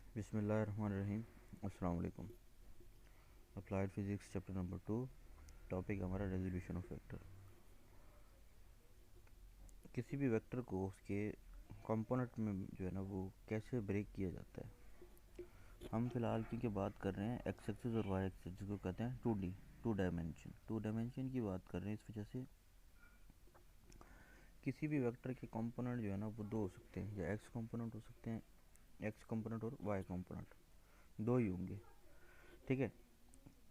बिस्मिल्लाहिर्रहमानिर्रहीम। अस्सलाम वालेकुम। Applied physics chapter number 2। Topic हमारा रेजोल्यूशन ऑफ वेक्टर। किसी भी वेक्टर को उसके कंपोनेंट में जो है ना वो कैसे ब्रेक किया जाता है। हम फिलहाल क्योंकि बात कर रहे हैं एक्स एक्सिस और वाई एक्सिस, जिसको कहते हैं 2D, टू डायमेंशन की बात कर रहे हैं। इस वजह से किसी भी वेक्टर के कंपोनेंट जो है ना वो दो हो सकते हैं, या एक्स कंपोनेंट हो सकते हैं, एक्स कंपोनेंट और वाई कंपोनेंट, दो ही होंगे। ठीक है।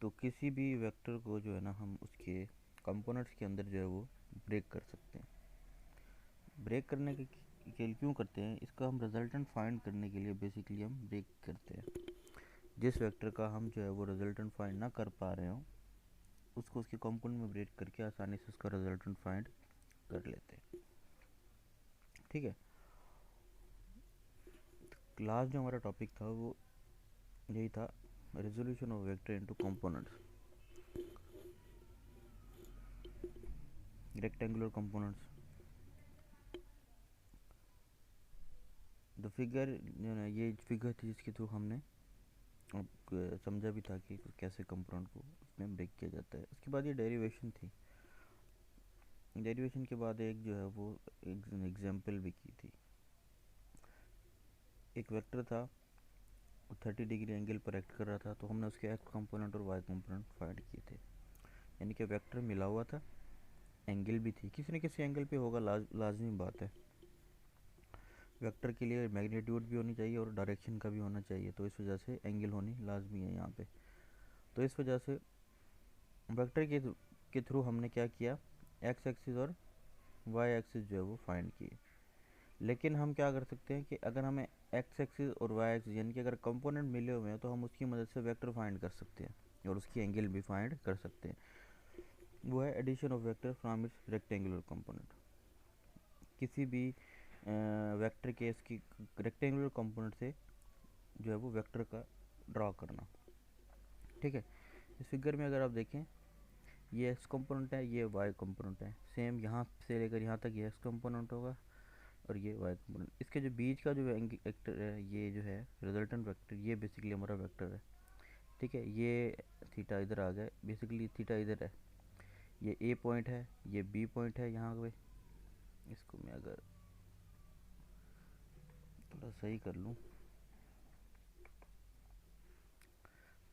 तो किसी भी वेक्टर को जो है ना हम उसके कंपोनेंट्स के अंदर जो है वो ब्रेक कर सकते हैं। ब्रेक करने के लिए क्यों करते हैं, इसका हम रिजल्टेंट फाइंड करने के लिए बेसिकली हम ब्रेक करते हैं। जिस वेक्टर का हम जो है वो रिजल्टेंट फाइंड ना कर पा रहे हो उसको उसके कंपोनेंट में ब्रेक करके आसानी से उसका रिजल्टेंट फाइंड कर लेते हैं। ठीक है। लास्ट जो हमारा टॉपिक था वो यही था, resolution of vector into components, rectangular components. The figure जो है ये फिगर थी जिसके थ्रू हमने समझा भी था कि कैसे कंपोनेंट को उसमें ब्रेक किया जाता है। उसके बाद ये डेरिवेशन थी। डेरिवेशन के बाद एक जो है वो एक एग्जाम्पल भी की थी। एक वेक्टर था, 30 डिग्री एंगल पर एक्ट कर रहा था, तो हमने उसके एक्स कंपोनेंट और वाई कंपोनेंट फाइंड किए थे। यानी कि वेक्टर मिला हुआ था, एंगल भी थी, किसी न किसी एंगल पे होगा, लाजमी बात है। वेक्टर के लिए मैग्नीट्यूड भी होनी चाहिए और डायरेक्शन का भी होना चाहिए, तो इस वजह से एंगल होनी लाजमी है यहाँ पे। तो इस वजह से वेक्टर के थ्रू हमने क्या किया, एक्स एक्सिस और वाई एक्सिस जो है वो फाइंड किए। लेकिन हम क्या कर सकते हैं कि अगर हमें एक्स एक्सिस और वाई एक्सिस यानी कि अगर कंपोनेंट मिले हुए हैं तो हम उसकी मदद से वेक्टर फाइंड कर सकते हैं और उसकी एंगल भी फाइंड कर सकते हैं। वो है addition of vector from its rectangular component. किसी भी वेक्टर के इसकी रेक्टेंगुलर कंपोनेंट से जो है वो वेक्टर का ड्रॉ करना। ठीक है। इस फिगर में अगर आप देखें, ये एक्स कंपोनेंट है, ये वाई कंपोनेंट है। सेम यहाँ से लेकर यहाँ तक ये एक्स कंपोनेंट होगा और ये वाई कंपोनेंट। इसके जो बीच का जो वेक्टर है, ये जो है रिजल्टेंट वेक्टर, ये बेसिकली हमारा वेक्टर है। ठीक है। ये थीटा इधर आ गया, बेसिकली थीटा इधर है, ये ए पॉइंट है, ये बी पॉइंट है यहाँ पे। इसको मैं अगर थोड़ा सही कर लूँ,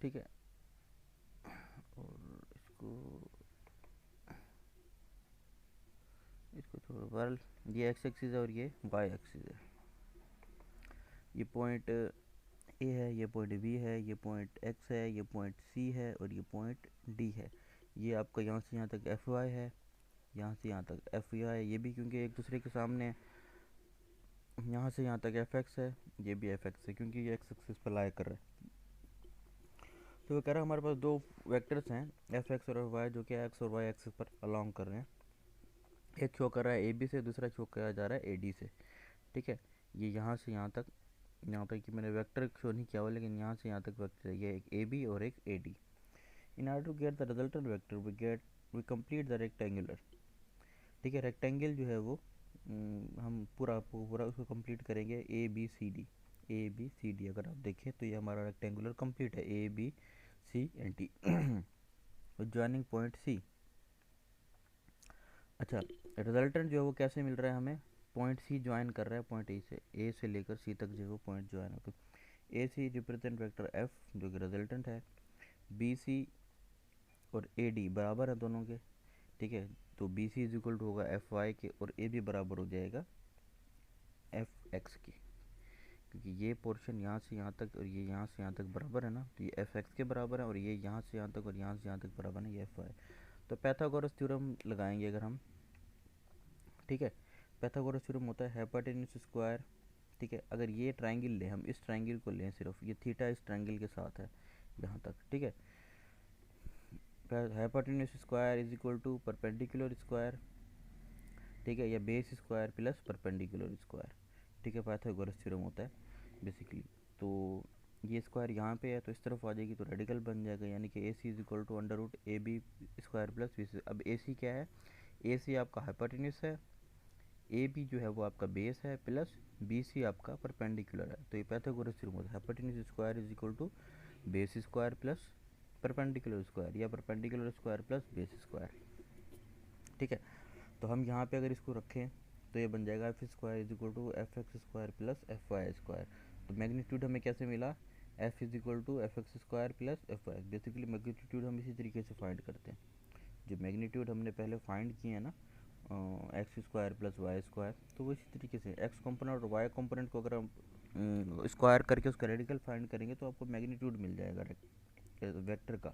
ठीक है, और इसको थोड़ा बदल, ये एक्स एक्सिस है और ये वाई एक्सिस है। ये पॉइंट ए है, ये पॉइंट बी है, ये पॉइंट एक्स है, ये पॉइंट सी है और ये पॉइंट डी है। ये आपका यहाँ से यहाँ तक एफ वाई है, यहाँ से यहाँ तक एफ वाई है, ये भी क्योंकि एक दूसरे के सामने है। यहाँ से यहाँ तक एफ एक्स है, ये भी एफ एक्स है क्योंकि ये एक्स एक्सिस पर लाई कर रहा है। तो वो कह रहा है हमारे पास दो वेक्टर्स हैं एफ एक्स और एफ वाई, जो कि एक्स और वाई एक्सिस पर अलोंग कर रहे हैं। एक शो कर रहा है ए बी से, दूसरा शो किया जा रहा है ए डी से। ठीक है। ये यहाँ से यहाँ तक, यहाँ तक कि मैंने वेक्टर शो नहीं किया हुआ, लेकिन यहाँ से यहाँ तक वेक्टर है, ये एक ए बी और एक A D. In order to get the resultant vector we complete the rectangular. ठीक है। रेक्टेंगल जो है वो हम पूरा पूरा उसको कंप्लीट करेंगे, A B C D. A B C D अगर आप देखें तो ये हमारा रेक्टेंगुलर कंप्लीट है, A B C and D with joining point C. अच्छा, रिजल्टेंट जो है वो कैसे मिल रहा है हमें, पॉइंट सी ज्वाइन कर रहा है पॉइंट ए से लेकर सी तक जो है वो पॉइंट ज्वाइन है। तो ए सी रिप्रेजेंट वेक्टर एफ जो कि रिजल्टेंट है, बी सी और ए डी बराबर है दोनों के। ठीक है। तो B C is equal to होगा एफ वाई के और ए भी बराबर हो जाएगा एफ एक्स के, क्योंकि ये पोर्शन यहाँ से यहाँ तक और ये यहाँ से यहाँ तक बराबर है ना, तो ये एफ एक्स के बराबर है और ये यहाँ से यहाँ तक और यहाँ से यहाँ तक बराबर है, ये एफ वाई। तो पैथागोरस थ्योरम लगाएंगे अगर हम। ठीक है। पैथागोरस थ्योरम होता है हाइपोटेन्यूज स्क्वायर। ठीक है। अगर ये ट्रायंगल लें, हम इस ट्रायंगल को लें, सिर्फ ये थीटा इस ट्रायंगल के साथ है यहाँ तक। ठीक है। Hypotenuse square is equal to perpendicular square. ठीक है। या base square plus perpendicular square. ठीक है। पाइथागोरस थ्योरम होता है बेसिकली। तो ये स्क्वायर यहाँ पे है तो इस तरफ आ जाएगी तो रेडिकल बन जाएगा, यानी कि A C is equal to under root A B square plus B C. अब ए सी क्या है, ए सी आपका हाइपोटेन्यूस है, ए बी जो है वो आपका बेस है प्लस बी सी आपका परपेंडिकुलर है, तो ये पाइथागोरस थ्योरम होता है। Hypotenuse square is equal to base square plus perpendicular square या perpendicular square plus base square. ठीक है, तो हम यहाँ पे अगर इसको रखें तो ये बन जाएगा F square is equal to F X square plus F Y square. तो मैग्नीट्यूड हमें कैसे मिला, F is equal to F X square plus F Y. Basically magnitude हम इसी तरीके से फाइंड करते हैं। जो मैग्नीट्यूड हमने पहले फाइंड किए हैं ना, X square plus Y square, तो वो इसी तरीके से एक्स कंपोनेंट और वाई कंपोनेंट को अगर हम स्क्वायर करके उसका रेडिकल फाइंड करेंगे तो आपको मैग्नीट्यूड मिल जाएगा वेक्टर का।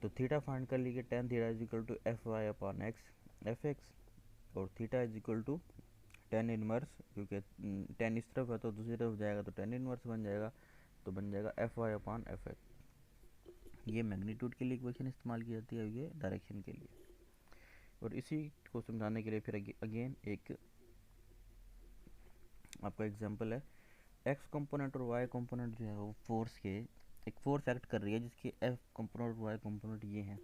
तो थीटा फाइंड कर लीजिए, tan theta is equal to f Y upon x f x, और theta is equal to tan inverse, क्योंकि टेन इस तरफ है तो दूसरी तरफ जाएगा तो टेन इनवर्स बन जाएगा, तो बन जाएगा F Y upon F X. ये मैग्नीट्यूड के लिए इक्वेशन इस्तेमाल की जाती है, ये डायरेक्शन के लिए। और इसी को समझाने के लिए फिर अगेन एक आपका एग्जांपल है, एक्स कंपोनेंट और वाई कंपोनेंट जो है वो फोर्स के, एक फोर्स एक्ट कर रही है जिसकी एफ कंपोनेंट और वाई कंपोनेंट ये हैं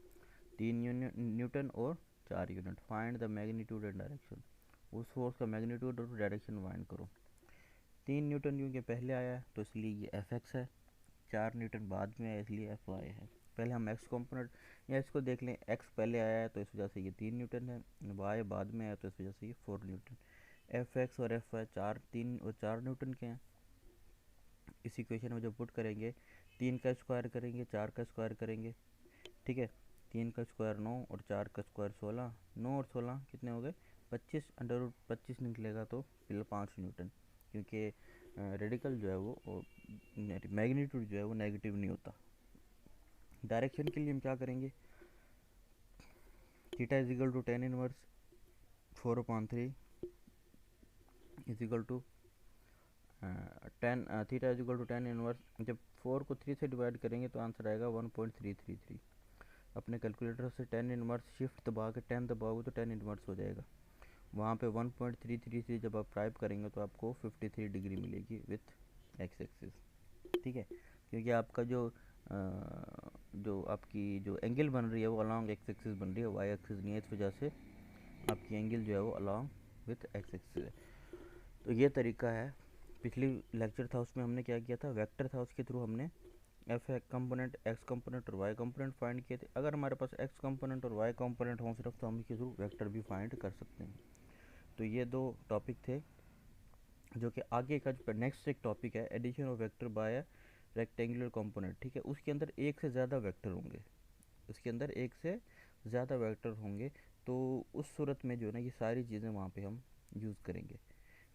3 न्यूटन और 4 unit. Find the magnitude and direction. उस फोर्स का मैग्नीट्यूड और डायरेक्शन फाइंड करो। 3 न्यूटन क्योंकि पहले आया है तो इसलिए ये एफ एक्स है, 4 न्यूटन बाद में आया इसलिए एफ वाई है। पहले हम एक्स कंपोनेंट या इसको देख लें, एक्स पहले आया है तो इस वजह से ये 3 न्यूटन है, वाई बाद में आया तो इस वजह से ये 4 न्यूटन। एफ एक्स और एफ वाई 3 और 4 न्यूटन के हैं। इस इक्वेशन में जब पुट करेंगे, 3 का स्क्वायर करेंगे, 4 का स्क्वायर करेंगे, ठीक है, 3 का स्क्वायर 9 और 4 का स्क्वायर 16, 9 और 16 कितने हो गए 25, अंडर रूट 25 निकलेगा तो फिर 5 न्यूटन, क्योंकि रेडिकल जो है वो मैग्नीट्यूड जो है वो नेगेटिव नहीं होता। डायरेक्शन के लिए हम क्या करेंगे, theta is equal to tan inverse 4/3 is equal to tan, theta is equal to tan inverse, जब 4 को 3 से डिवाइड करेंगे तो आंसर आएगा 1.333। अपने कैलकुलेटर से 10 इनवर्स शिफ्ट दबा के 10 दबाओगे तो 10 इनवर्स हो जाएगा। वहाँ पे 1.333 जब आप टाइप करेंगे तो आपको 53 डिग्री मिलेगी विथ एक्स एक्सिस। ठीक है, क्योंकि आपका जो आपकी जो एंगल बन रही है वो अलॉन्ग एक्स एक्सिस बन रही है, वाई एक्सिस नहीं है, इस वजह से आपकी एंगल जो है वो अलॉन्ग विथ एक्स एक्सिस है। तो ये तरीका है। पिछली लेक्चर था उसमें हमने क्या किया था, वेक्टर था, उसके थ्रू हमने एफ कंपोनेंट, एक्स कंपोनेंट और वाई कंपोनेंट फाइंड किए थे। अगर हमारे पास एक्स कंपोनेंट और वाई कंपोनेंट हों सिर्फ, तो हम इसके थ्रू वेक्टर भी फाइंड कर सकते हैं। तो ये दो टॉपिक थे, जो कि आगे का जो नेक्स्ट एक टॉपिक है addition of vector by rectangular component. ठीक है, उसके अंदर एक से ज़्यादा वेक्टर होंगे, उसके अंदर एक से ज़्यादा वेक्टर होंगे, तो उस सूरत में जो है ना ये सारी चीज़ें वहाँ पे हम यूज़ करेंगे,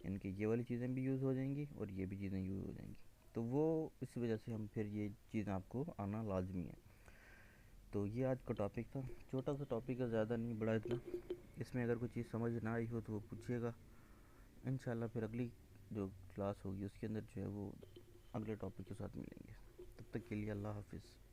यानी कि ये वाली चीज़ें भी यूज़ हो जाएंगी और ये भी चीज़ें यूज़ हो जाएंगी। तो वो इस वजह से हम फिर ये चीज़ आपको आना लाजमी है। तो ये आज का टॉपिक था, छोटा सा टॉपिक है, ज़्यादा नहीं बड़ा इतना। इसमें अगर कोई चीज़ समझ ना आई हो तो वो पूछिएगा, इंशाल्लाह फिर अगली जो क्लास होगी उसके अंदर जो है वो अगले टॉपिक के साथ मिलेंगे। तब तक के लिए अल्लाह हाफिज़।